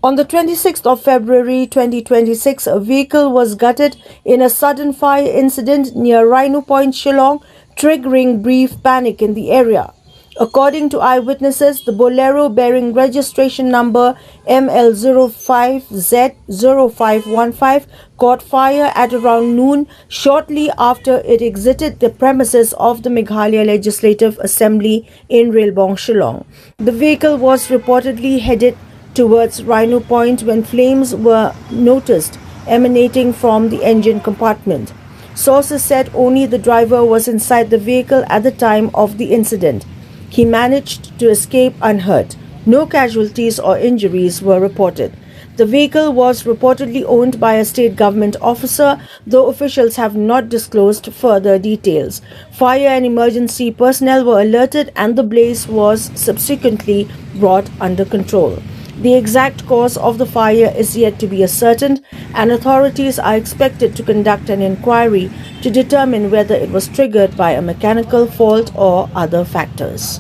On the 26th of February 2026, a vehicle was gutted in a sudden fire incident near Rhino Point, Shillong, triggering brief panic in the area. According to eyewitnesses, the Bolero bearing registration number ML05Z0515 caught fire at around noon shortly after it exited the premises of the Meghalaya Legislative Assembly in Railbong, Shillong. The vehicle was reportedly headed towards Rhino Point when flames were noticed emanating from the engine compartment. Sources said only the driver was inside the vehicle at the time of the incident. He managed to escape unhurt. No casualties or injuries were reported. The vehicle was reportedly owned by a state government officer, though officials have not disclosed further details. Fire and emergency personnel were alerted and the blaze was subsequently brought under control. The exact cause of the fire is yet to be ascertained, and authorities are expected to conduct an inquiry to determine whether it was triggered by a mechanical fault or other factors.